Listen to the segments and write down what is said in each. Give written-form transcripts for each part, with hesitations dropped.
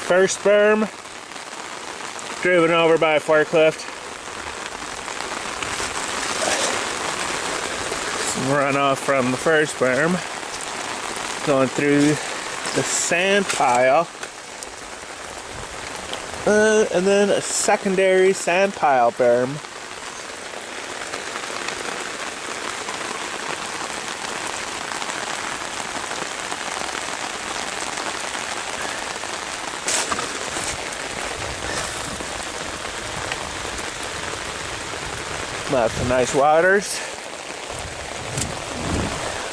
First berm, driven over by a forklift. Some runoff from the first berm, going through the sand pile. And then a secondary sand pile berm. Lots of nice waters.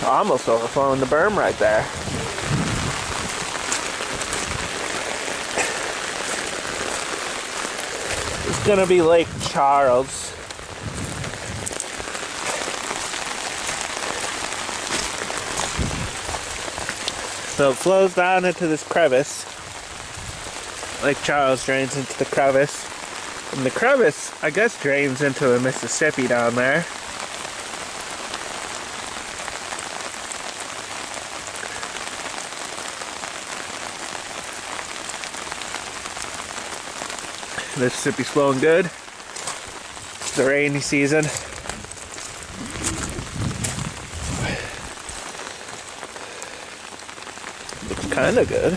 Almost overflowing the berm right there. It's gonna be Lake Charles. So it flows down into this crevice. Lake Charles drains into the crevice. And the crevice, I guess, drains into the Mississippi down there. Mississippi's flowing good. It's the rainy season. Looks kind of good.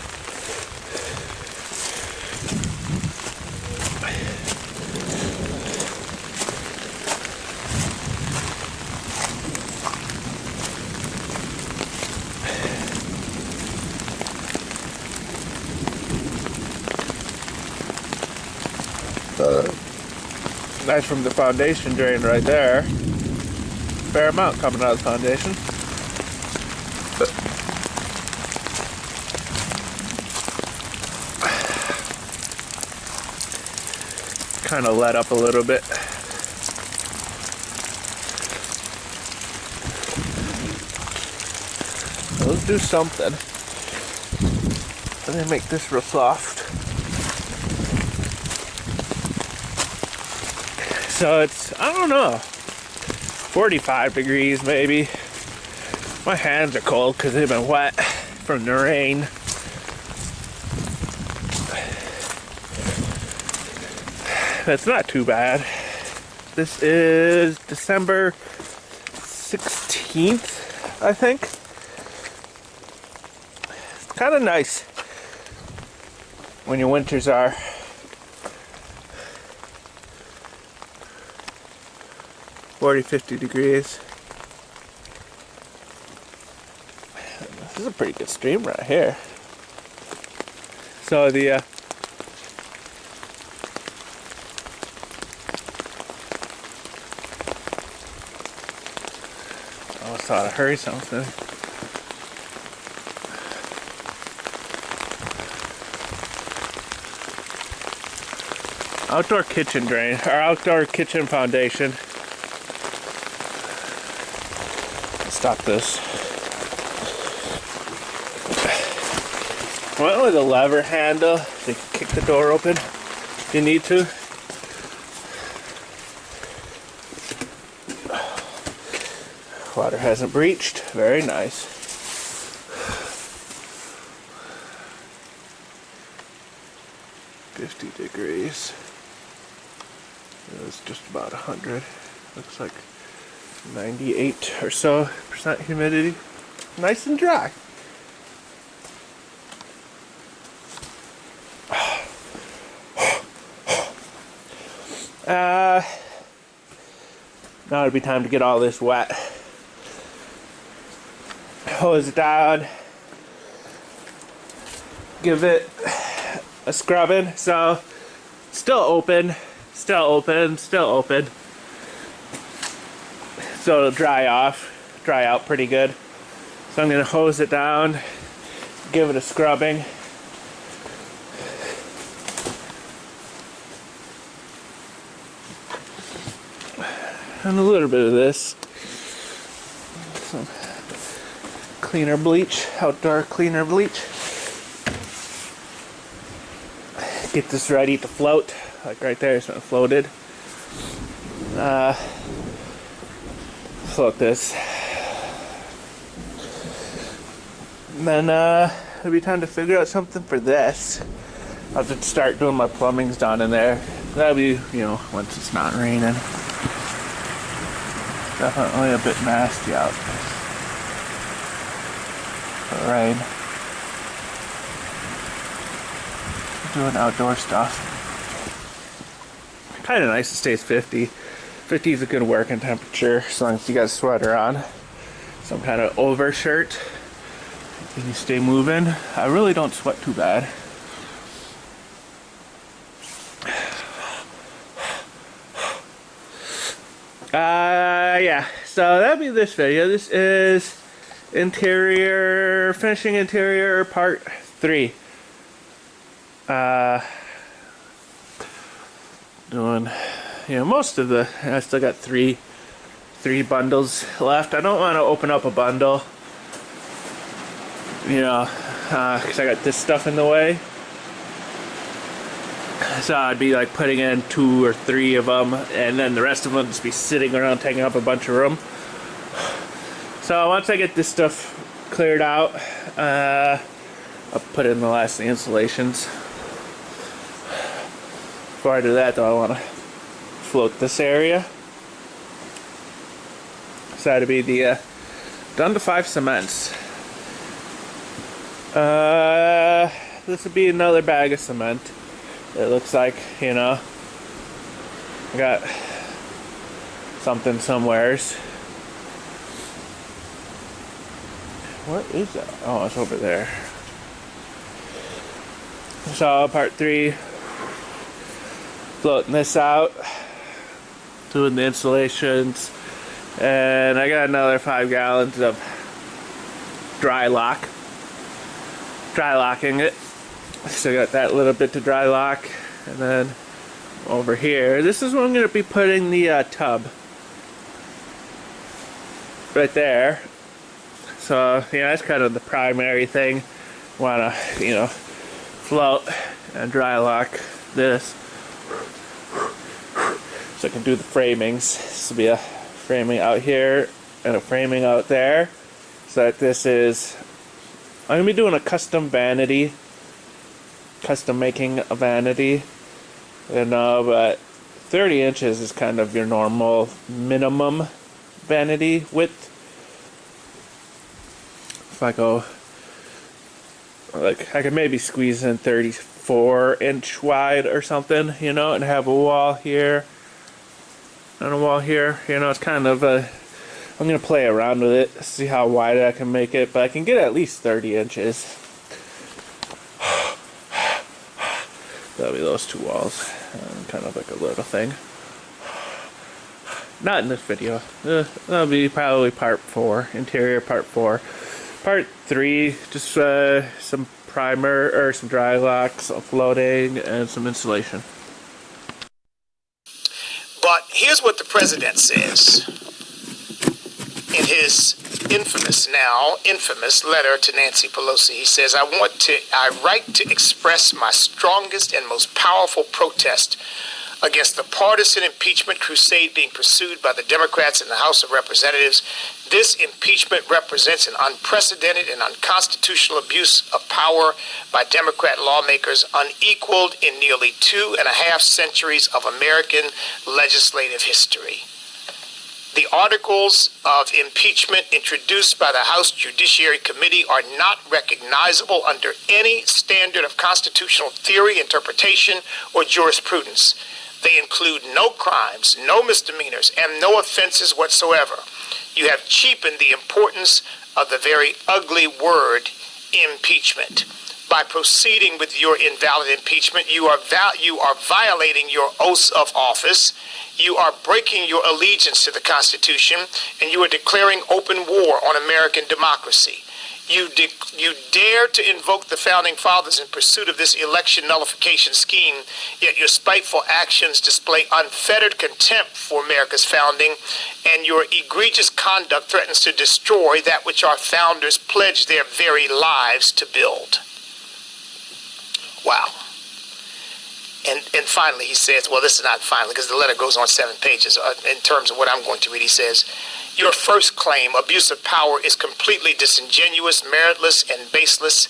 That's from the foundation drain right there. Fair amount coming out of the foundation. Kind of let up a little bit. Let's do something. Let me make this real soft. So it's, I don't know, 45 degrees maybe. My hands are cold because they've been wet from the rain. That's not too bad. This is December 16th, I think. It's kind of nice when your winters are 40, 50 degrees. This is a pretty good stream right here. So the I almost thought I heard something. Outdoor kitchen drain, or outdoor kitchen foundation. Stop this. Went with a lever handle to kick the door open if you need to. Water hasn't breached. Very nice. $50 degrees. It's just about 100. Looks like 98 or so % humidity. Nice and dry. Now it'd be time to get all this wet. Hose it down. Give it a scrubbing. So, still open, still open, still open. So it'll dry out pretty good. So I'm gonna hose it down, give it a scrubbing. And a little bit of this. Some cleaner bleach, outdoor cleaner bleach. Get this ready to float. Like right there, it's not floated. Float this. And then it'll be time to figure out something for this. I'll have to start doing my plumbings down in there. That'll be, you know, once it's not raining. Definitely a bit nasty out for rain. Doing outdoor stuff. Kind of nice. It stays 50. 50 is a good working temperature as long as you got a sweater on, some kind of overshirt, and you stay moving. I really don't sweat too bad. Yeah, so that'll be this video. This is finishing interior part 3. Doing, you know, most of the, I still got three bundles left. I don't want to open up a bundle, you know, because I got this stuff in the way. So I'd be like putting in 2 or 3 of them, and then the rest of them just be sitting around taking up a bunch of room. So once I get this stuff cleared out, I'll put in the last of the insulations. Before I do that, though, I want to float this area. So that'd be the done to 5 cements. This would be another bag of cement. It looks like, you know, I got something somewheres. What is that? Oh, it's over there. So part 3, floating this out, doing the insulations, and I got another 5 gallons of dry locking it. Still got that little bit to dry lock, and then over here, this is where I'm going to be putting the tub, right there. So yeah, that's kind of the primary thing. Want to, you know, float and dry lock this, so I can do the framings. This will be a framing out here and a framing out there. So that this is, I'm going to be doing a custom vanity. Custom making a vanity, you know, but 30 inches is kind of your normal minimum vanity width. If I go, like, I could maybe squeeze in 34-inch wide or something, you know, and have a wall here and a wall here. You know, it's kind of a, I'm gonna play around with it, see how wide I can make it, but I can get at least 30 inches. That'll be those 2 walls, kind of like a little thing. Not in this video. That'll be probably part 4, interior part 4. Part 3, just some primer or some dry locks, some floating, and some insulation. But here's what the president says in his infamous letter to Nancy Pelosi. He says, I write to express my strongest and most powerful protest against the partisan impeachment crusade being pursued by the Democrats in the House of Representatives. This impeachment represents an unprecedented and unconstitutional abuse of power by Democrat lawmakers unequaled in nearly 2.5 centuries of American legislative history. The articles of impeachment introduced by the House Judiciary Committee are not recognizable under any standard of constitutional theory, interpretation, or jurisprudence. They include no crimes, no misdemeanors, and no offenses whatsoever. You have cheapened the importance of the very ugly word impeachment. By proceeding with your invalid impeachment, you are violating your oaths of office. You are breaking your allegiance to the Constitution, and you are declaring open war on American democracy. You dare to invoke the Founding Fathers in pursuit of this election nullification scheme, yet your spiteful actions display unfettered contempt for America's founding, and your egregious conduct threatens to destroy that which our founders pledged their very lives to build. Wow. And finally, he says, well, this is not finally, because the letter goes on 7 pages. In terms of what I'm going to read, he says, your first claim, abuse of power, is completely disingenuous, meritless, and baseless.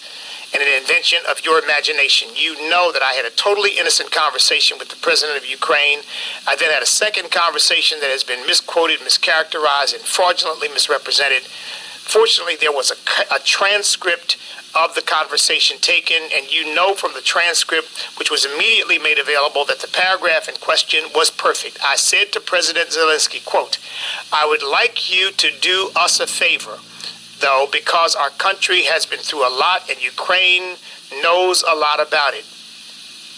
and an invention of your imagination. You know that I had a totally innocent conversation with the president of Ukraine. I then had a second conversation that has been misquoted, mischaracterized, and fraudulently misrepresented. Fortunately, there was a transcript of the conversation taken, and you know from the transcript, which was immediately made available, that the paragraph in question was perfect. I said to President Zelensky, quote, "I would like you to do us a favor, though, because our country has been through a lot and Ukraine knows a lot about it."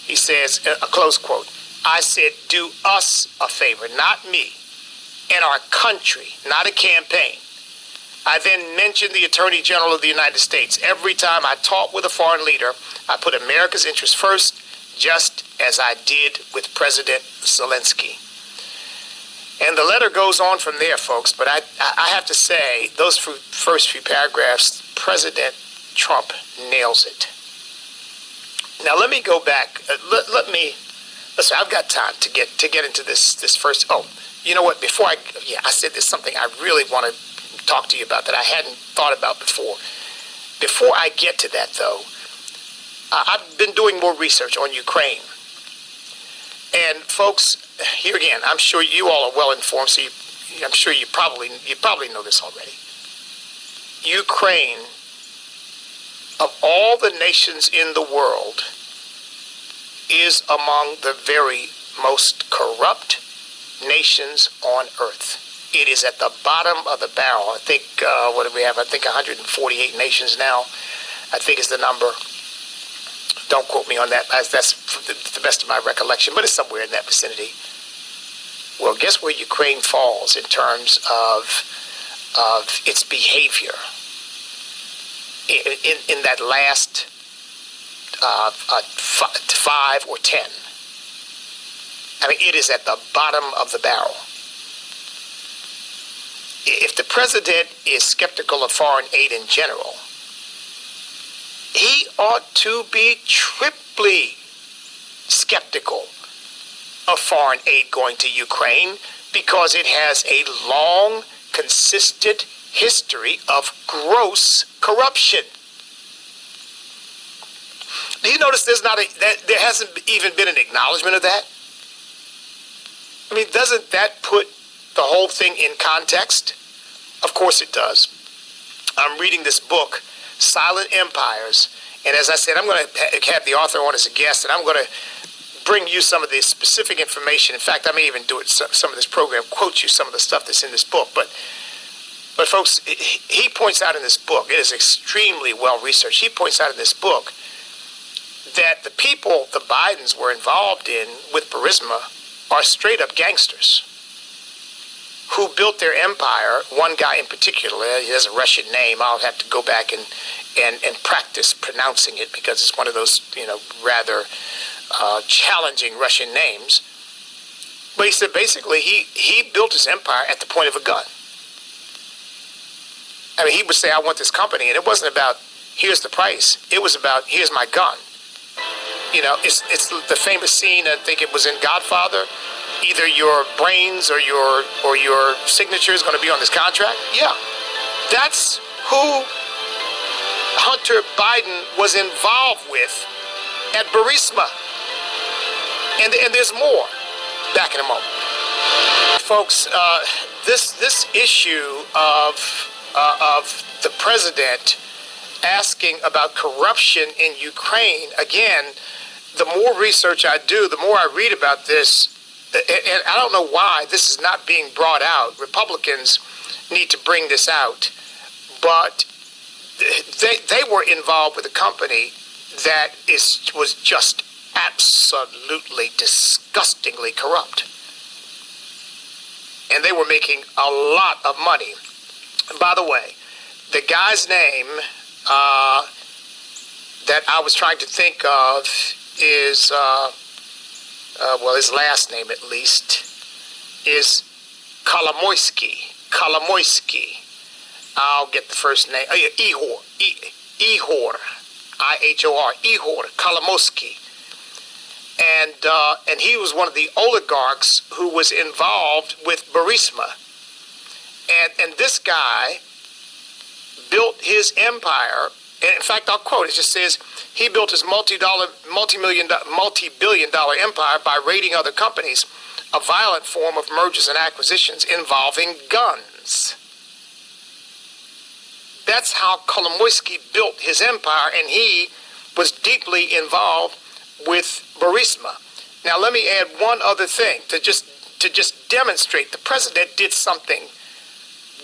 He says, a close quote, I said, do us a favor, not me, and our country, not a campaign. I then mentioned the Attorney General of the United States. Every time I talk with a foreign leader, I put America's interests first, just as I did with President Zelensky. And the letter goes on from there, folks, but I have to say, those first few paragraphs, President Trump nails it. Now, let me go back. Listen, I've got time to get into this first. Oh, you know what? I said there's something I really want to talk to you about that I hadn't thought about before. Before I get to that, though, I've been doing more research on Ukraine. And folks, here again, I'm sure you all are well informed, so I'm sure you probably know this already. Ukraine, of all the nations in the world, is among the very most corrupt nations on earth. It is at the bottom of the barrel. I think, what do we have? I think 148 nations now, I think is the number. Don't quote me on that. That's the best of my recollection, but it's somewhere in that vicinity. Well, guess where Ukraine falls in terms of its behavior in that last 5 or 10. I mean, it is at the bottom of the barrel. If the president is skeptical of foreign aid in general, he ought to be triply skeptical of foreign aid going to Ukraine, because it has a long, consistent history of gross corruption. Do you notice there hasn't even been an acknowledgement of that? I mean, doesn't that put the whole thing in context? Of course it does. I'm reading this book, Silent Empires, and as I said, I'm going to have the author on as a guest, and I'm going to bring you some of the specific information. In fact, I may even do it some of this program, quote you some of the stuff that's in this book. But folks, he points out in this book, it is extremely well researched. He points out in this book that the people the Bidens were involved in with Burisma are straight up gangsters who built their empire. One guy in particular, he has a Russian name. I'll have to go back and practice pronouncing it, because it's one of those, rather challenging Russian names. But he said basically he built his empire at the point of a gun. I mean, he would say, I want this company, and it wasn't about here's the price. It was about here's my gun. It's the famous scene, I think it was in Godfather. Either your brains or your signature is going to be on this contract. Yeah, that's who Hunter Biden was involved with at Burisma. And there's more. Back in a moment, folks. This issue of the president asking about corruption in Ukraine, again, the more research I do, the more I read about this, and I don't know why this is not being brought out. Republicans need to bring this out, but they were involved with a company that was just absolutely disgustingly corrupt, and they were making a lot of money. And by the way, the guy's name that I was trying to think of is his last name at least is Kolomoisky. I'll get the first name. Ihor, I-H-O-R, Ihor Kolomoisky. And he was one of the oligarchs who was involved with Burisma. And this guy built his empire And in fact, I'll quote, it just says, he built his multi-billion dollar empire by raiding other companies, a violent form of mergers and acquisitions involving guns. That's how Kolomoisky built his empire, and he was deeply involved with Burisma. Now, let me add one other thing to just demonstrate the president did something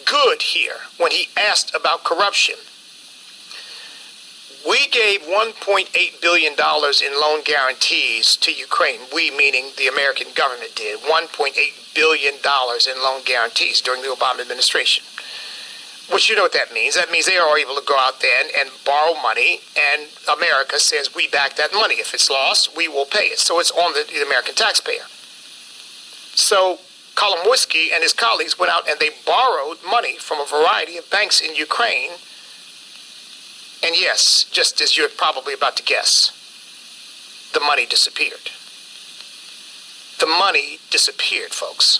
good here when he asked about corruption. We gave $1.8 billion in loan guarantees to Ukraine. We, meaning the American government, did $1.8 billion in loan guarantees during the Obama administration. Which, you know what that means. That means they are able to go out there and borrow money, and America says we back that money. If it's lost, we will pay it. So it's on the American taxpayer. So Kolomoisky and his colleagues went out and they borrowed money from a variety of banks in Ukraine. And yes, just as you're probably about to guess, the money disappeared. The money disappeared, folks.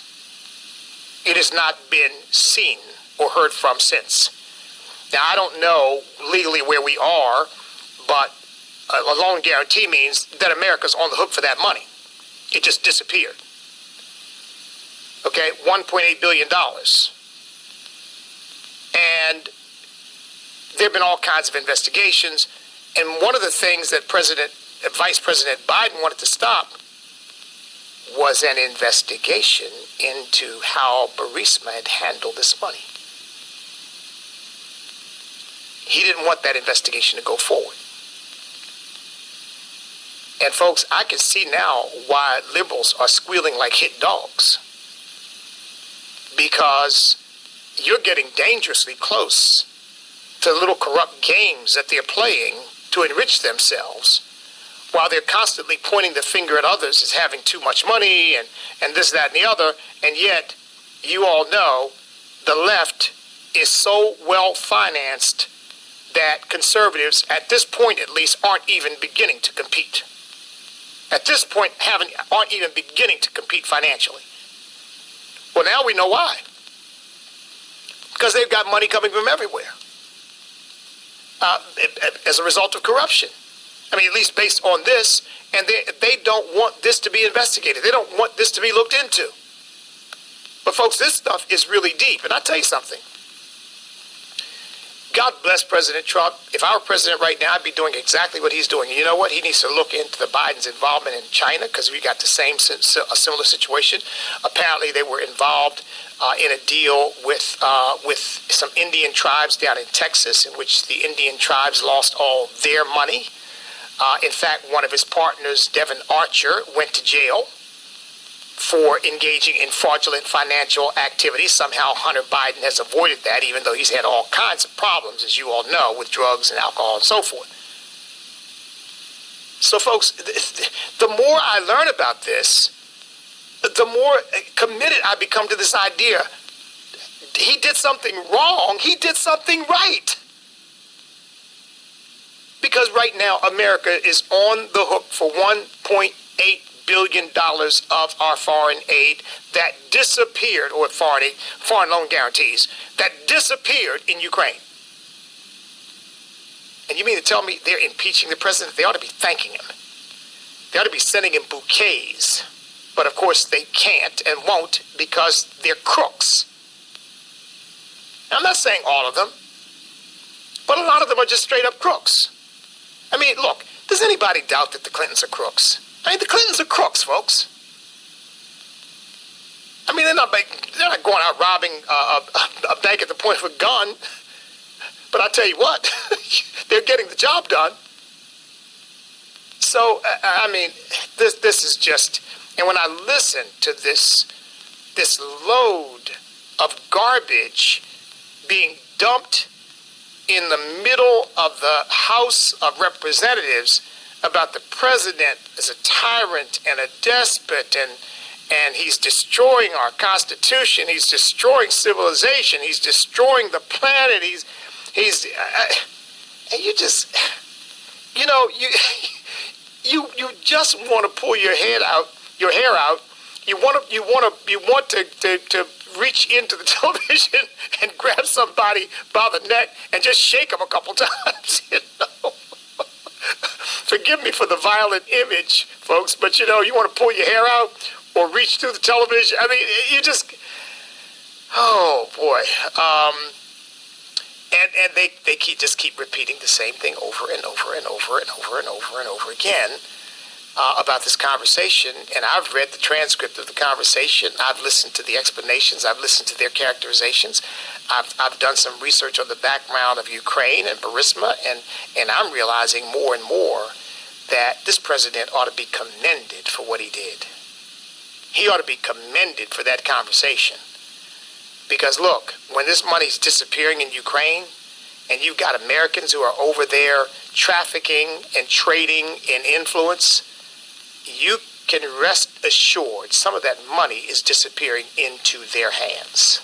It has not been seen or heard from since. Now, I don't know legally where we are, but a loan guarantee means that America's on the hook for that money. It just disappeared. Okay, $1.8 billion. And there have been all kinds of investigations, and one of the things that Vice President Biden wanted to stop was an investigation into how Burisma had handled this money. He didn't want that investigation to go forward. And folks, I can see now why liberals are squealing like hit dogs. Because you're getting dangerously close to little corrupt games that they're playing to enrich themselves, while they're constantly pointing the finger at others as having too much money and this, that, and the other. And yet, you all know the left is so well financed that conservatives, at this point at least, aren't even beginning to compete. At this point, aren't even beginning to compete financially. Well, now we know why. Because they've got money coming from everywhere. As a result of corruption. I mean, at least based on this, and they don't want this to be investigated. They don't want this to be looked into. But folks, this stuff is really deep. And I'll tell you something. God bless President Trump. If I were president right now, I'd be doing exactly what he's doing. And you know what? He needs to look into the Biden's involvement in China, because we got a similar situation. Apparently, they were involved in a deal with some Indian tribes down in Texas, in which the Indian tribes lost all their money. In fact, one of his partners, Devin Archer, went to jail for engaging in fraudulent financial activities. Somehow Hunter Biden has avoided that, even though he's had all kinds of problems, as you all know, with drugs and alcohol and so forth. So, folks, the more I learn about this, the more committed I become to this idea. He did something wrong. He did something right. Because right now, America is on the hook for $1.8 billion of our foreign aid that disappeared, or foreign loan guarantees, that disappeared in Ukraine. And you mean to tell me they're impeaching the president? They ought to be thanking him. They ought to be sending him bouquets. But of course they can't and won't, because they're crooks. Now, I'm not saying all of them, but a lot of them are just straight up crooks. I mean, look, does anybody doubt that the Clintons are crooks? I mean, the Clintons are crooks, folks. I mean, they're not going out robbing a bank at the point of a gun. But I tell you what, they're getting the job done. So, I mean, this is just, and when I listen to this load of garbage being dumped in the middle of the House of Representatives about the president as a tyrant and a despot, and he's destroying our Constitution, he's destroying civilization, he's destroying the planet, and you just, you know, you just want to pull your hair out. You want to reach into the television and grab somebody by the neck and just shake them a couple times, you know. Forgive me for the violent image, folks, but you know, you want to pull your hair out or reach through the television. I mean, you just, oh boy. And they keep repeating the same thing over and over and over and over and over and over again about this conversation. And I've read the transcript of the conversation. I've listened to the explanations. I've listened to their characterizations. I've done some research on the background of Ukraine and Burisma, and I'm realizing more and more that this president ought to be commended for what he did. He ought to be commended for that conversation. Because look, when this money's disappearing in Ukraine, and you've got Americans who are over there trafficking and trading in influence, you can rest assured some of that money is disappearing into their hands.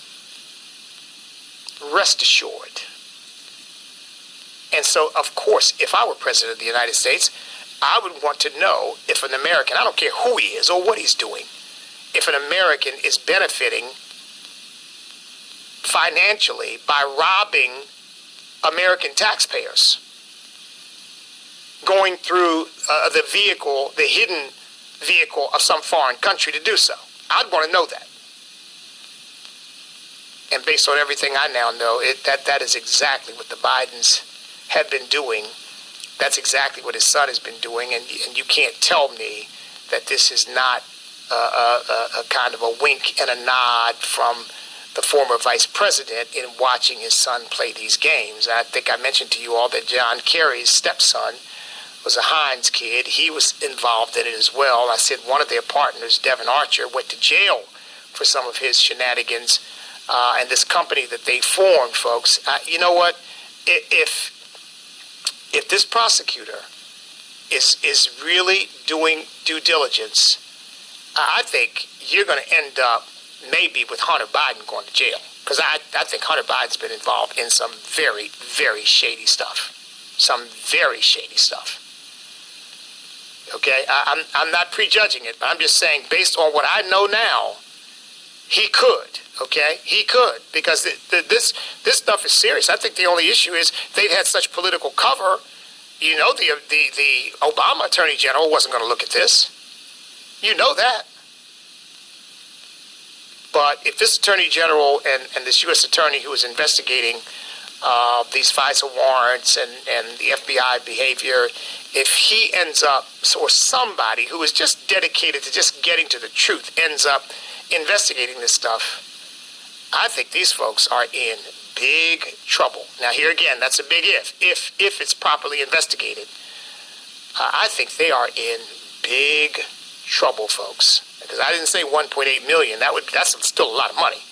Rest assured. And so, of course, if I were president of the United States, I would want to know if an American, I don't care who he is or what he's doing, if an American is benefiting financially by robbing American taxpayers, going through the vehicle, the hidden vehicle of some foreign country to do so. I'd want to know that. And based on everything I now know, that is exactly what the Bidens have been doing. That's exactly what his son has been doing. And you can't tell me that this is not a kind of a wink and a nod from the former vice president in watching his son play these games. I think I mentioned to you all that John Kerry's stepson was a Heinz kid. He was involved in it as well. I said one of their partners, Devin Archer, went to jail for some of his shenanigans. And this company that they formed, folks, you know what? If this prosecutor is really doing due diligence, I think you're going to end up maybe with Hunter Biden going to jail. Because I think Hunter Biden's been involved in some very, very shady stuff. Some very shady stuff. Okay? I'm not prejudging it, but I'm just saying based on what I know now, he could. Okay? He could. Because this stuff is serious. I think the only issue is they've had such political cover. You know, the Obama Attorney General wasn't going to look at this. You know that. But if this Attorney General and this U.S. Attorney who is investigating these FISA warrants and the FBI behavior, if he ends up, or somebody who is just dedicated to just getting to the truth, ends up investigating this stuff, I think these folks are in big trouble. Now, here again, that's a big if. If it's properly investigated, I think they are in big trouble, folks. Because I didn't say 1.8 million. That's still a lot of money.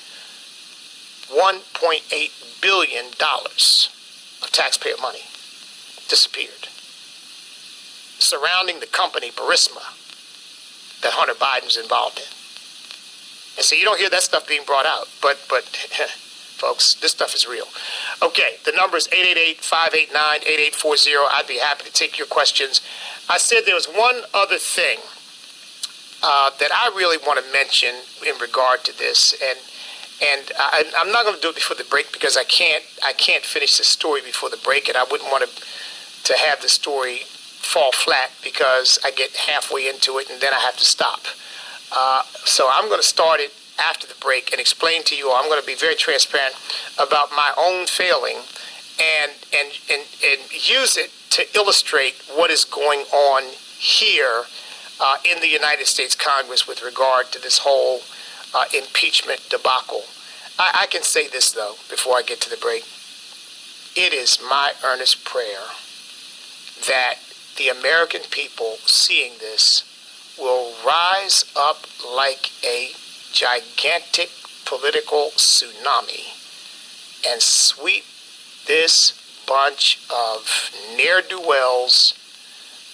$1.8 billion of taxpayer money disappeared. Surrounding the company Burisma that Hunter Biden's involved in. And so you don't hear that stuff being brought out. But folks, this stuff is real. Okay, the number is 888-589-8840. I'd be happy to take your questions. I said there was one other thing that I really want to mention in regard to this, and I'm not going to do it before the break because I can't finish the story before the break, and I wouldn't want to have the story fall flat because I get halfway into it and then I have to stop. So I'm going to start it after the break and explain to you all. I'm going to be very transparent about my own failing and use it to illustrate what is going on here in the United States Congress with regard to this whole impeachment debacle. I can say this, though, before I get to the break. It is my earnest prayer that the American people seeing this will rise up like a gigantic political tsunami and sweep this bunch of ne'er-do-wells,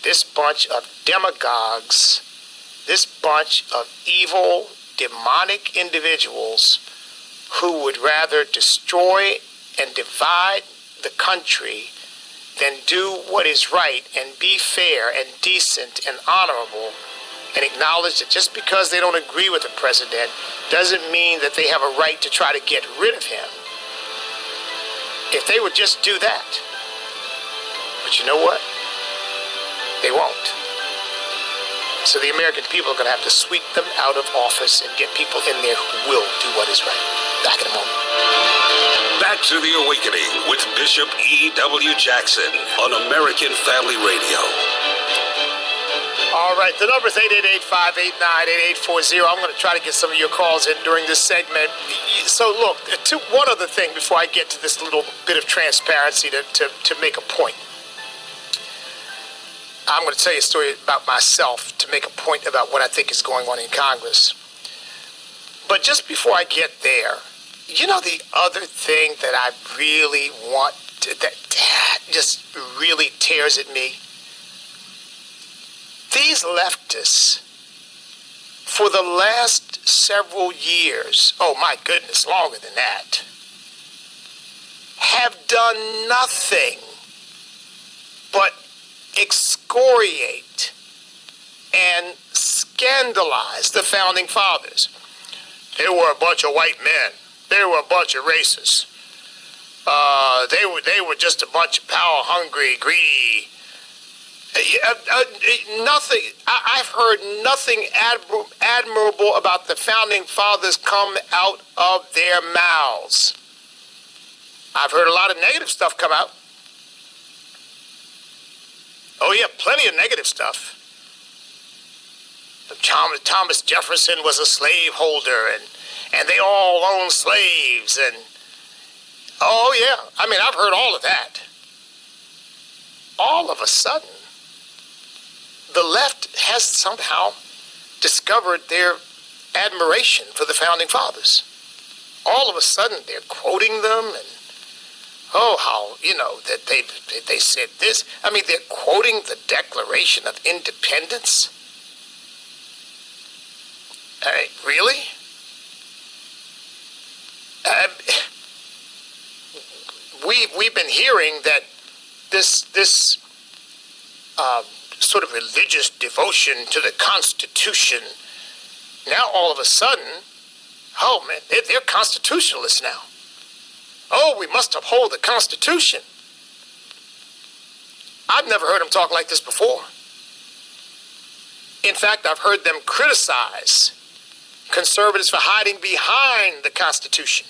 this bunch of demagogues, this bunch of evil, demonic individuals who would rather destroy and divide the country than do what is right and be fair and decent and honorable and acknowledge that just because they don't agree with the president doesn't mean that they have a right to try to get rid of him. If they would just do that. But you know what? They won't. So the American people are going to have to sweep them out of office and get people in there who will do what is right. Back in a moment. Back to the Awakening with Bishop E.W. Jackson on American Family Radio. All right, the number is 888-589-8840. I'm going to try to get some of your calls in during this segment. So look, one other thing before I get to this little bit of transparency to make a point. I'm going to tell you a story about myself to make a point about what I think is going on in Congress. But just before I get there, you know the other thing that I really want to, that just really tears at me? These leftists, for the last several years, oh my goodness, longer than that, have done nothing but excoriate and scandalize the founding fathers. They were a bunch of white men. They were a bunch of racists. They were just a bunch of power-hungry, greedy. Nothing. I've heard nothing admirable about the founding fathers come out of their mouths. I've heard a lot of negative stuff come out. Oh yeah, plenty of negative stuff. Thomas Jefferson was a slaveholder, and they all owned slaves, and oh yeah, I mean, I've heard all of that. All of a sudden, the left has somehow discovered their admiration for the founding fathers. All of a sudden, they're quoting them, and oh, how, that they said this. I mean, they're quoting the Declaration of Independence. Really? We've been hearing that this sort of religious devotion to the Constitution. Now, all of a sudden, oh man, they're constitutionalists now. Oh, we must uphold the Constitution. I've never heard them talk like this before. In fact, I've heard them criticize conservatives for hiding behind the Constitution.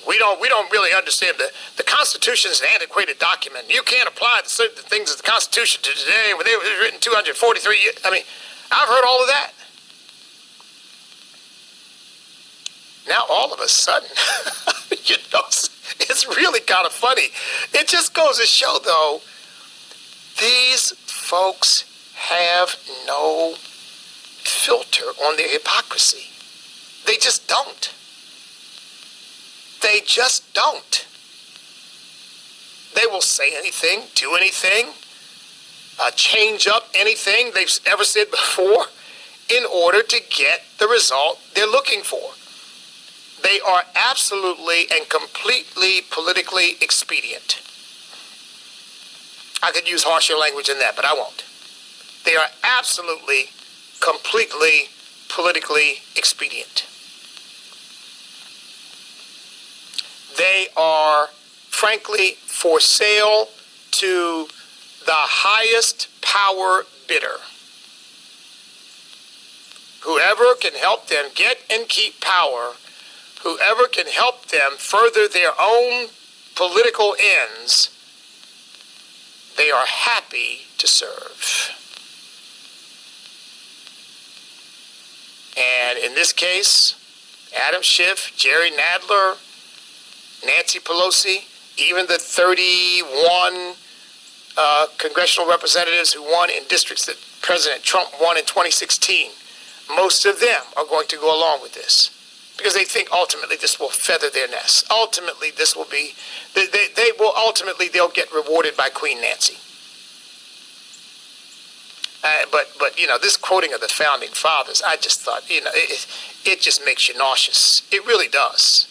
We don't really understand the Constitution is an antiquated document. You can't apply the things of the Constitution to today when it was written 243 years. I mean, I've heard all of that. Now, all of a sudden, it's really kind of funny. It just goes to show, though, these folks have no filter on their hypocrisy. They just don't. They just don't. They will say anything, do anything, change up anything they've ever said before in order to get the result they're looking for. They are absolutely and completely politically expedient. I could use harsher language than that, but I won't. They are absolutely, completely politically expedient. They are, frankly, for sale to the highest power bidder. Whoever can help them get and keep power, whoever can help them further their own political ends, they are happy to serve. And in this case, Adam Schiff, Jerry Nadler, Nancy Pelosi, even the 31 congressional representatives who won in districts that President Trump won in 2016, most of them are going to go along with this because they think ultimately this will feather their nests. Ultimately, this will be, they'll get rewarded by Queen Nancy. But this quoting of the founding fathers, I just thought, it just makes you nauseous. It really does.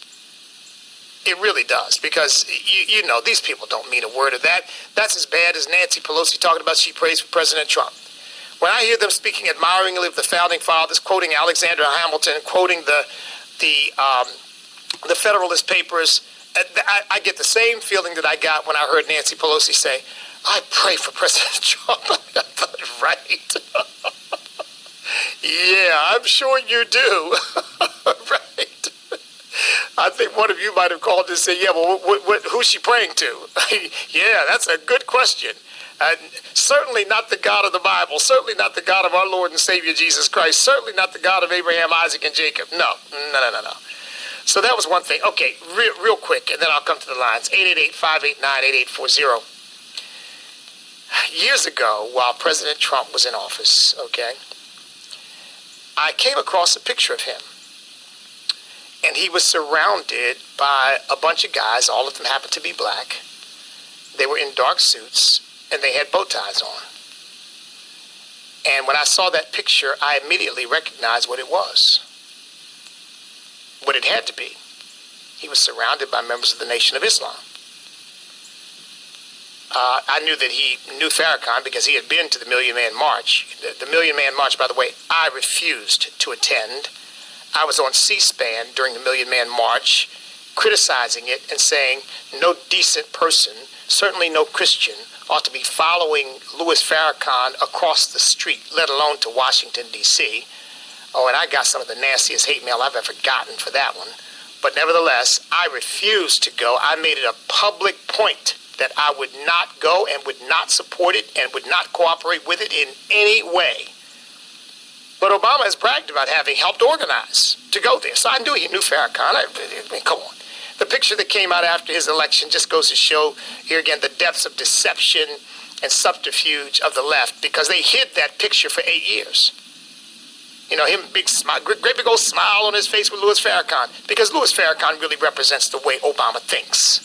It really does, because these people don't mean a word of that. That's as bad as Nancy Pelosi talking about she prays for President Trump. When I hear them speaking admiringly of the founding fathers, quoting Alexander Hamilton, quoting the Federalist Papers, I get the same feeling that I got when I heard Nancy Pelosi say, "I pray for President Trump." I thought, right. Yeah, I'm sure you do. Right. I think one of you might have called and said, yeah, well, who's she praying to? Yeah, that's a good question. Certainly not the God of the Bible. Certainly not the God of our Lord and Savior Jesus Christ. Certainly not the God of Abraham, Isaac, and Jacob. No. So that was one thing. Okay, real quick, and then I'll come to the lines. 888-589-8840. Years ago, while President Trump was in office, okay, I came across a picture of him. And he was surrounded by a bunch of guys. All of them happened to be black. They were in dark suits, and they had bow ties on. And when I saw that picture, I immediately recognized what it was. What it had to be. He was surrounded by members of the Nation of Islam. I knew that he knew Farrakhan because he had been to the Million Man March. The Million Man March, by the way, I refused to attend. I was on C-SPAN during the Million Man March, criticizing it and saying no decent person, certainly no Christian, ought to be following Louis Farrakhan across the street, let alone to Washington, D.C. Oh, and I got some of the nastiest hate mail I've ever gotten for that one. But nevertheless, I refused to go. I made it a public point that I would not go and would not support it and would not cooperate with it in any way. But Obama has bragged about having helped organize to go there. So I knew he knew Farrakhan. I mean, come on. The picture that came out after his election just goes to show, here again, the depths of deception and subterfuge of the left, because they hid that picture for 8 years. You know, him, big smile, great big old smile on his face with Louis Farrakhan, because Louis Farrakhan really represents the way Obama thinks.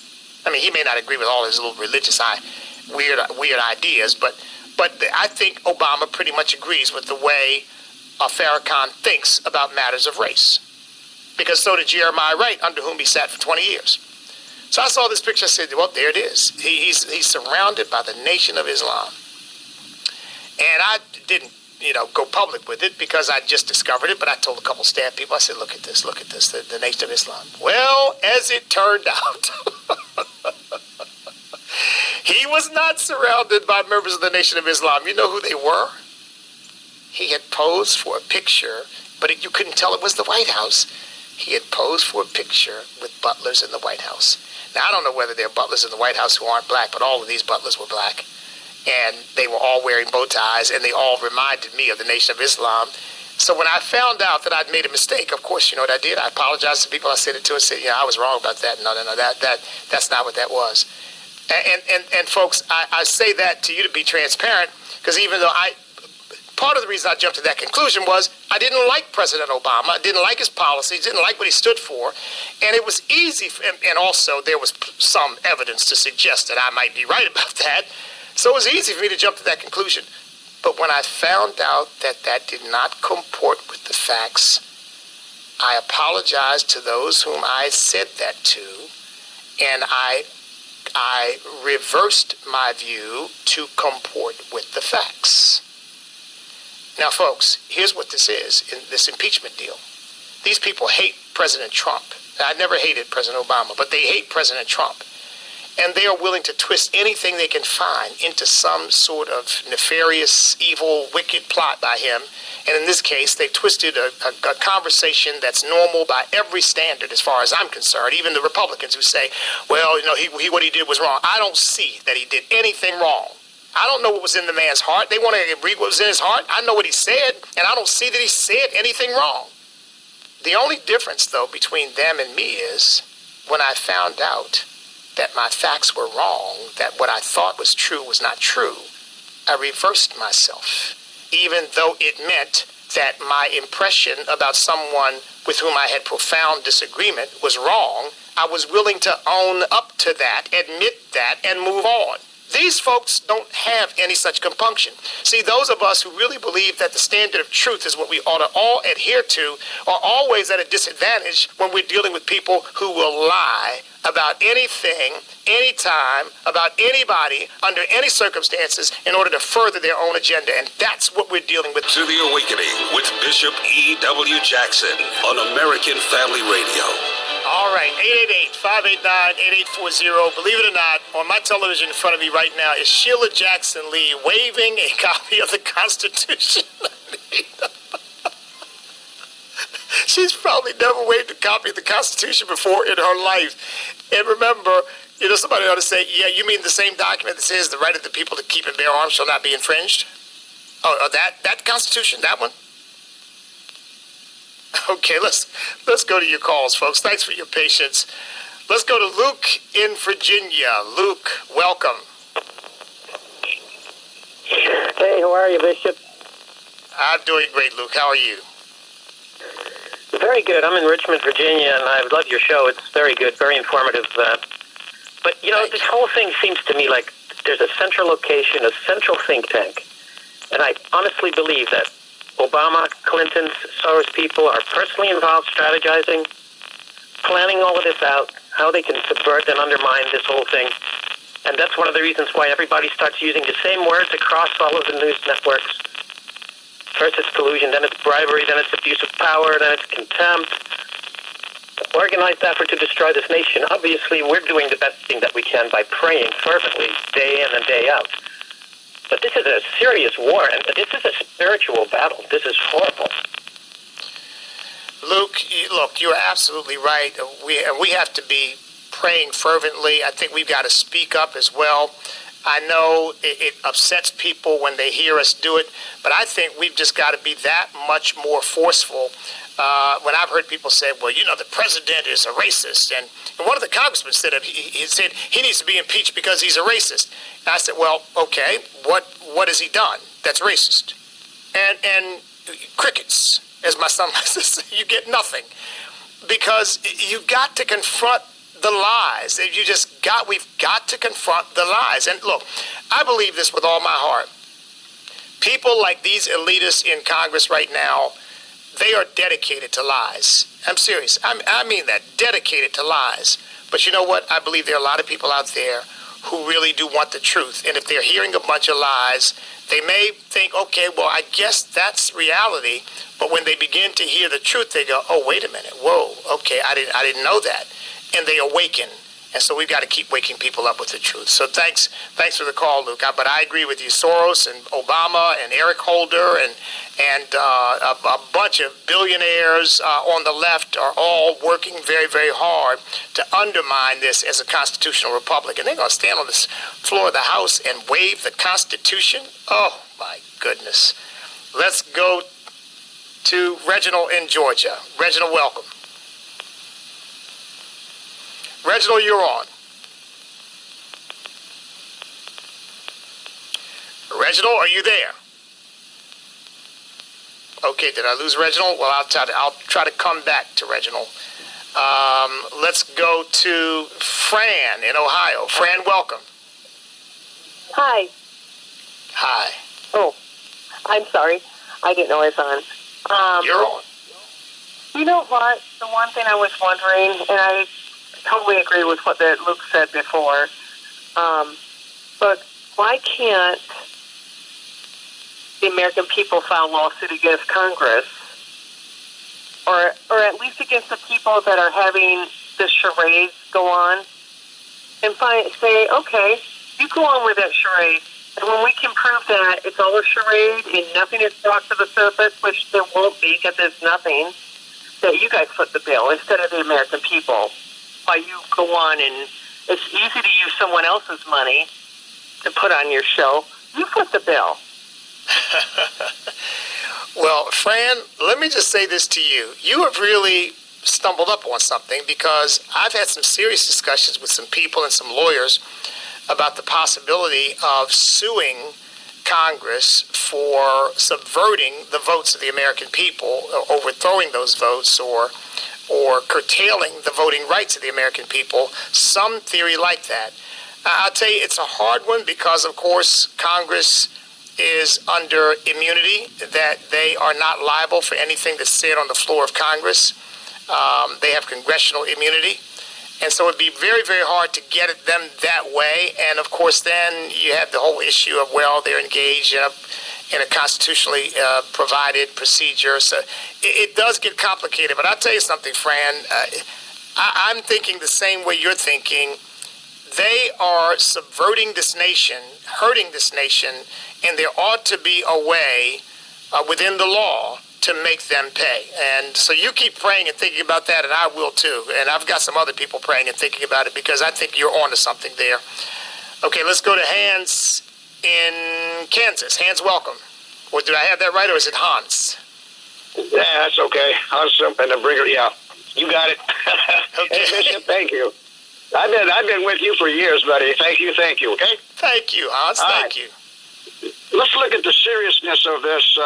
I mean, he may not agree with all his little religious, weird ideas, but I think Obama pretty much agrees with the way Farrakhan thinks about matters of race. Because so did Jeremiah Wright, under whom he sat for 20 years. So I saw this picture, I said, well, there it is. He's surrounded by the Nation of Islam. And I didn't, go public with it because I just discovered it, but I told a couple staff people, I said, look at this, the Nation of Islam. Well, as it turned out, he was not surrounded by members of the Nation of Islam. You know who they were? He had posed for a picture, but you couldn't tell it was the White House. He had posed for a picture with butlers in the White House. Now, I don't know whether there are butlers in the White House who aren't black, but all of these butlers were black. And they were all wearing bow ties, and they all reminded me of the Nation of Islam. So when I found out that I'd made a mistake, of course, you know what I did? I apologized to people I said it to and said, I was wrong about that. No, that's not what that was. And folks, I say that to you to be transparent, because even though part of the reason I jumped to that conclusion was I didn't like President Obama. I didn't like his policies, didn't like what he stood for. And it was easy, and also there was some evidence to suggest that I might be right about that. So it was easy for me to jump to that conclusion. But when I found out that that did not comport with the facts, I apologized to those whom I said that to, and I reversed my view to comport with the facts. Now, folks, here's what this is in this impeachment deal. These people hate President Trump. Now, I never hated President Obama, but they hate President Trump. And they are willing to twist anything they can find into some sort of nefarious, evil, wicked plot by him. And in this case, they twisted a conversation that's normal by every standard as far as I'm concerned. Even the Republicans who say, well, what he did was wrong. I don't see that he did anything wrong. I don't know what was in the man's heart. They want to read what was in his heart. I know what he said, and I don't see that he said anything wrong. The only difference, though, between them and me is when I found out that my facts were wrong, that what I thought was true was not true, I reversed myself, even though it meant that my impression about someone with whom I had profound disagreement was wrong. I was willing to own up to that, admit that, and move on. These folks don't have any such compunction. See, those of us who really believe that the standard of truth is what we ought to all adhere to are always at a disadvantage when we're dealing with people who will lie about anything any time, about anybody, under any circumstances, in order to further their own agenda. And that's what we're dealing with. To the Awakening with Bishop E.W. Jackson on American Family Radio. All right, 888-589-8840. Believe it or not, on my television in front of me right now is Sheila Jackson Lee waving a copy of the Constitution. She's probably never waved a copy of the Constitution before in her life. And remember, somebody ought to say, yeah, you mean the same document that says the right of the people to keep and bear arms shall not be infringed? Oh, that Constitution, that one? Okay, let's go to your calls, folks. Thanks for your patience. Let's go to Luke in Virginia. Luke, welcome. Hey, how are you, Bishop? I'm doing great, Luke. How are you? Very good. I'm in Richmond, Virginia, and I love your show. It's very good, very informative. But, this whole thing seems to me like there's a central location, a central think tank. And I honestly believe that Obama, Clinton, Soros people are personally involved, strategizing, planning all of this out, how they can subvert and undermine this whole thing. And that's one of the reasons why everybody starts using the same words across all of the news networks. First it's collusion, then it's bribery, then it's abuse of power, then it's contempt. Organized effort to destroy this nation. Obviously, we're doing the best thing that we can by praying fervently day in and day out. But this is a serious war, and this is a spiritual battle. This is horrible. Luke, look, you're absolutely right. We have to be praying fervently. I think we've got to speak up as well. I know it upsets people when they hear us do it, but I think we've just got to be that much more forceful. When I've heard people say, well, the president is a racist, and one of the congressmen said he said he needs to be impeached because he's a racist. And I said, well, okay, what has he done that's racist? And crickets, as my son likes to say, you get nothing, because you've got to confront the lies. We've got to confront the lies. And look, I believe this with all my heart. People like these elitists in Congress right now, they are dedicated to lies. I'm serious. I mean that, dedicated to lies. But you know what? I believe there are a lot of people out there who really do want the truth. And if they're hearing a bunch of lies, they may think, okay, well, I guess that's reality. But when they begin to hear the truth, they go, oh, wait a minute. Whoa, okay, I didn't know that. And they awaken. And so we've got to keep waking people up with the truth. So thanks for the call, Luke. But I agree with you. Soros and Obama and Eric Holder and a bunch of billionaires on the left are all working very, very hard to undermine this as a constitutional republic. And they're going to stand on this floor of the House and wave the Constitution? Oh, my goodness. Let's go to Reginald in Georgia. Reginald, welcome. Reginald, you're on. Reginald, are you there? Okay, did I lose Reginald? Well, I'll try to come back to Reginald. Let's go to Fran in Ohio. Fran, welcome. Hi. Hi. Oh, I'm sorry. I didn't know I was on. You're on. You know what? The one thing I was wondering, and I totally agree with what Luke said before, but why can't the American people file a lawsuit against Congress, or at least against the people that are having the charades go on, and say, okay, you go on with that charade, and when we can prove that it's all a charade and nothing is brought to the surface, which there won't be because there's nothing, that you guys foot the bill instead of the American people. Why you go on, and it's easy to use someone else's money to put on your show. You foot the bill. Well, Fran, let me just say this to you. You have really stumbled up on something, because I've had some serious discussions with some people and some lawyers about the possibility of suing Congress for subverting the votes of the American people, overthrowing those votes, or curtailing the voting rights of the American people, some theory like that. I'll tell you, it's a hard one because, of course, Congress is under immunity, that they are not liable for anything that's said on the floor of Congress. They have congressional immunity. And so it'd be very, very hard to get at them that way. And of course, then you have the whole issue of, well, they're engaged in a constitutionally provided procedure. So it does get complicated. But I'll tell you something, Fran. I'm thinking the same way you're thinking. They are subverting this nation, hurting this nation, and there ought to be a way within the law to make them pay. And so you keep praying and thinking about that, and I will too. And I've got some other people praying and thinking about it because I think you're onto something there. Okay, let's go to Hans in Kansas. Hans, welcome. Or did I have that right, or is it Hans? Yeah, that's okay. Hans and the Brigger, yeah. You got it. Okay. Hey, Bishop, thank you. I've been with you for years, buddy. Thank you, okay? Thank you, Hans. Thank you. Let's look at the seriousness of this.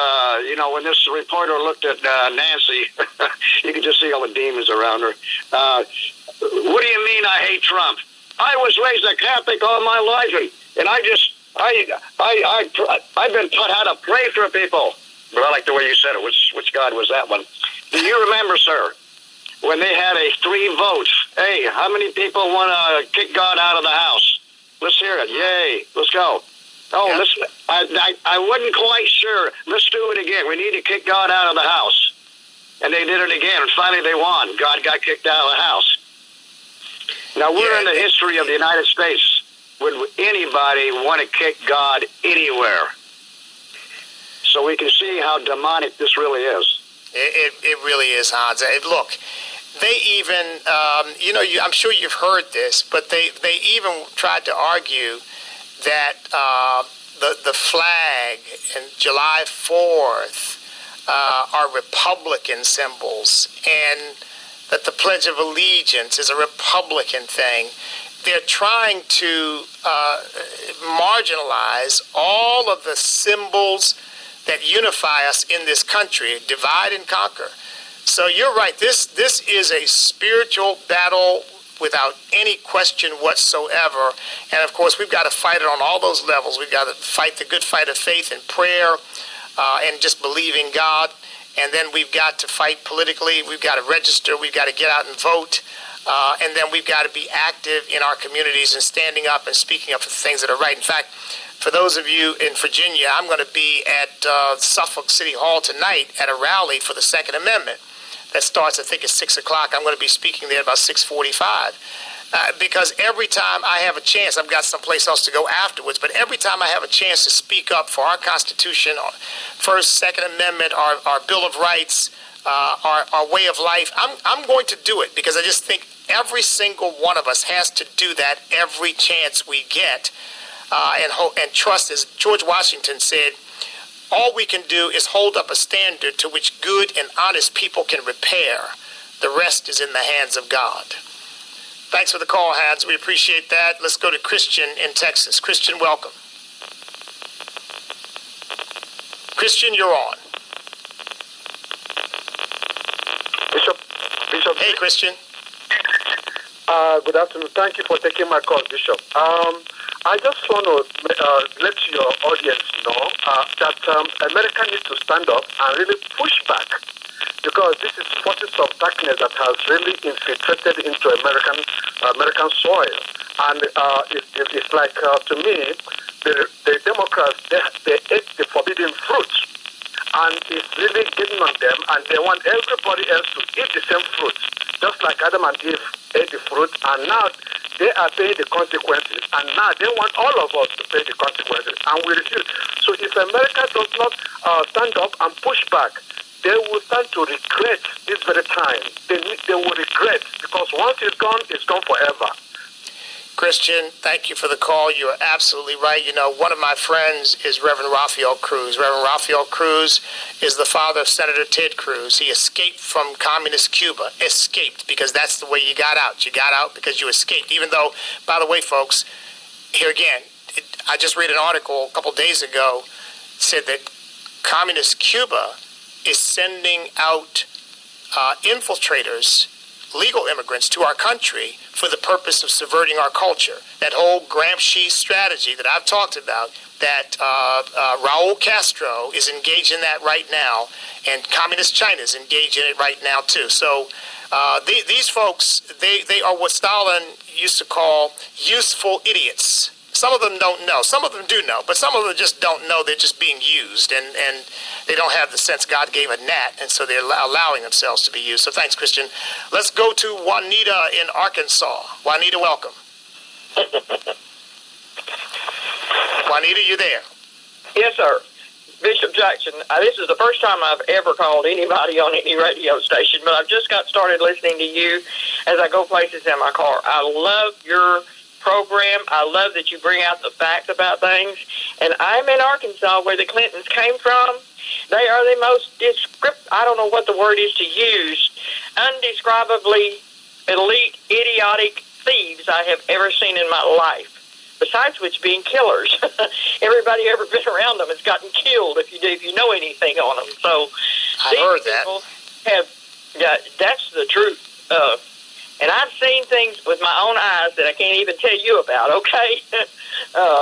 When this reporter looked at Nancy, you could just see all the demons around her. What do you mean I hate Trump? I was raised a Catholic all my life, and I've been taught how to pray for people. But I like the way you said it. Which God was that one? Do you remember, sir, when they had a 3 votes? Hey, how many people want to kick God out of the house? Let's hear it. Yay. Let's go. Oh, yeah. I wasn't quite sure. Let's do it again. We need to kick God out of the house. And they did it again, and finally they won. God got kicked out of the house. Now, we're in the history of the United States. Would anybody want to kick God anywhere? So we can see how demonic this really is. It really is, Hans. Look, they even, I'm sure you've heard this, but they even tried to argue that the flag and July 4th are Republican symbols, and that the Pledge of Allegiance is a Republican thing. They're trying to marginalize all of the symbols that unify us in this country, divide and conquer. So you're right. This is a spiritual battle without any question whatsoever. And of course, we've got to fight it on all those levels. We've got to fight the good fight of faith and prayer and just believing God. And then we've got to fight politically. We've got to register. We've got to get out and vote. And then we've got to be active in our communities and standing up and speaking up for the things that are right. In fact, for those of you in Virginia, I'm going to be at Suffolk City Hall tonight at a rally for the Second Amendment. That starts, I think, at 6 o'clock. I'm going to be speaking there about 6:45. Because every time I have a chance, I've got someplace else to go afterwards, but every time I have a chance to speak up for our Constitution, First, Second Amendment, our Bill of Rights, our way of life, I'm going to do it because I just think every single one of us has to do that every chance we get. And trust, as George Washington said, all we can do is hold up a standard to which good and honest people can repair. The rest is in the hands of God. Thanks for the call, Hans. We appreciate that. Let's go to Christian in Texas. Christian, welcome. Christian, you're on. Bishop. Hey, Christian. Good afternoon. Thank you for taking my call, Bishop. I just want to let your audience know that America needs to stand up and really push back, because this is forces of darkness that has really infiltrated into American soil. And it's like, to me, the Democrats, they ate the forbidden fruit. And it's really getting on them, and they want everybody else to eat the same fruit, just like Adam and Eve ate the fruit, and now they are paying the consequences, and now they want all of us to pay the consequences, and we refuse. So if America does not stand up and push back, they will start to regret this very time. They will regret, because once it's gone forever. Christian, thank you for the call. You're absolutely right. You know, one of my friends is Reverend Raphael Cruz. Reverend Raphael Cruz is the father of Senator Ted Cruz. He escaped from communist Cuba. Escaped, because that's the way you got out. You got out because you escaped. Even though, by the way, folks, here again, I just read an article a couple days ago, said that communist Cuba is sending out infiltrators, legal immigrants, to our country for the purpose of subverting our culture. That whole Gramsci strategy that I've talked about, that Raul Castro is engaged in that right now, and Communist China is engaged in it right now too. So These folks, they are what Stalin used to call useful idiots. Some of them don't know. Some of them do know, but some of them just don't know. They're just being used, and they don't have the sense God gave a gnat, and so they're allowing themselves to be used. So thanks, Christian. Let's go to Juanita in Arkansas. Juanita, welcome. Juanita, you there? Yes, sir. Bishop Jackson, this is the first time I've ever called anybody on any radio station, but I've just got started listening to you as I go places in my car. I love your program. I love that you bring out the facts about things. And I'm in Arkansas, where the Clintons came from. They are the most I don't know what the word is to use, undescribably elite, idiotic thieves I have ever seen in my life. Besides which, being killers. Everybody ever been around them has gotten killed if you know anything on them. So I heard that. That's the truth. And I've seen things with my own eyes that I can't even tell you about, okay?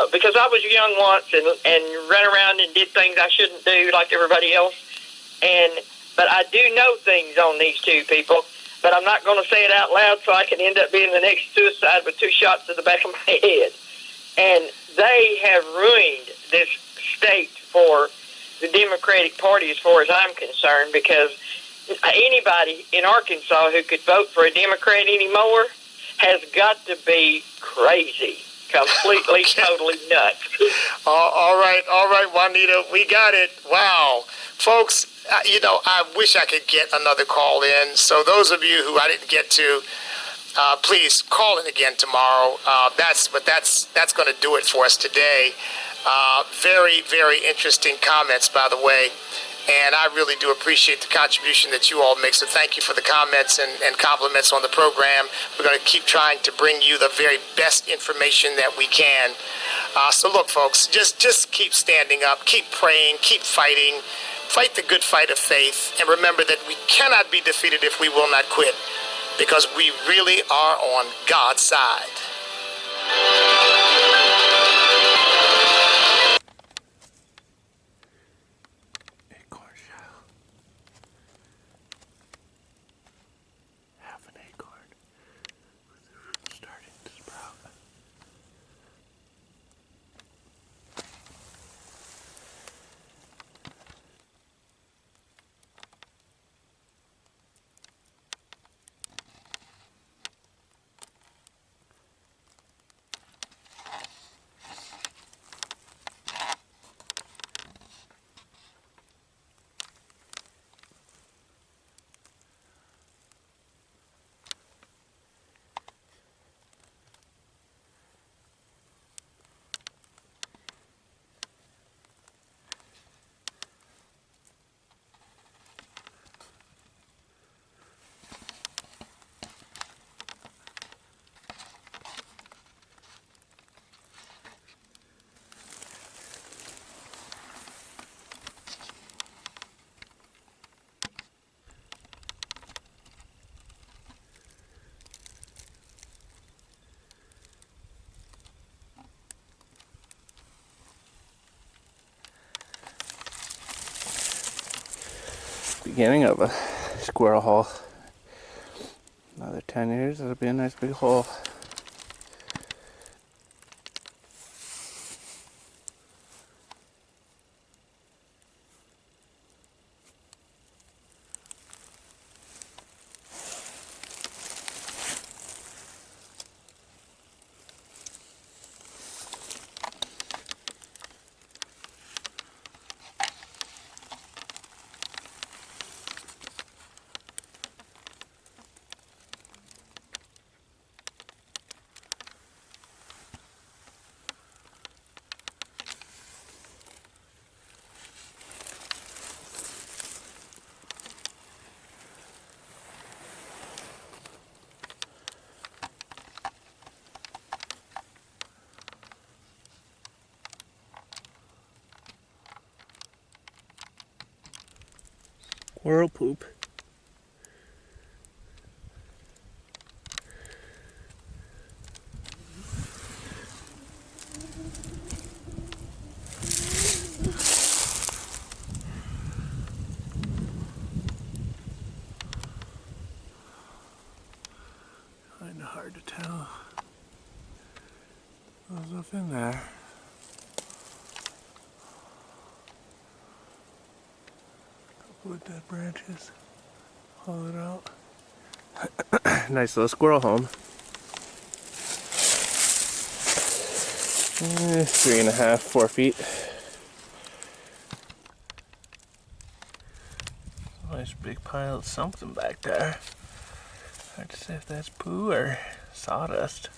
Because I was young once and ran around and did things I shouldn't do like everybody else. But I do know things on these two people, but I'm not going to say it out loud so I can end up being the next suicide with 2 shots to the back of my head. And they have ruined this state for the Democratic Party as far as I'm concerned, because anybody in Arkansas who could vote for a Democrat anymore has got to be crazy, completely, totally nuts. All right, Juanita, we got it. Wow. Folks, I wish I could get another call in. So those of you who I didn't get to, please call in again tomorrow. That's going to do it for us today. Very, very interesting comments, by the way. And I really do appreciate the contribution that you all make. So thank you for the comments and compliments on the program. We're going to keep trying to bring you the very best information that we can. So look, folks, just keep standing up, keep praying, keep fighting. Fight the good fight of faith. And remember that we cannot be defeated if we will not quit, because we really are on God's side. Acorn shell. Half an acorn with the root starting to sprout. Beginning of a squirrel hole. Another 10 years, it'll be a nice big hole. Squirrel poop. hard to tell. What's up in there? Couple of dead branches. Haul it out. Nice little squirrel home. 3.5, 4 feet. Nice big pile of something back there. Hard to say if that's poo or sawdust.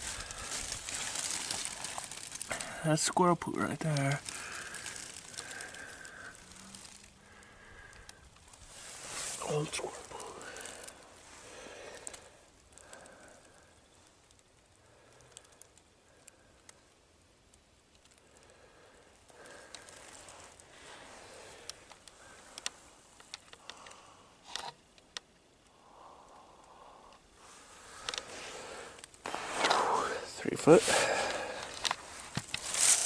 That's squirrel poo right there. Old squirrel poo. Foot.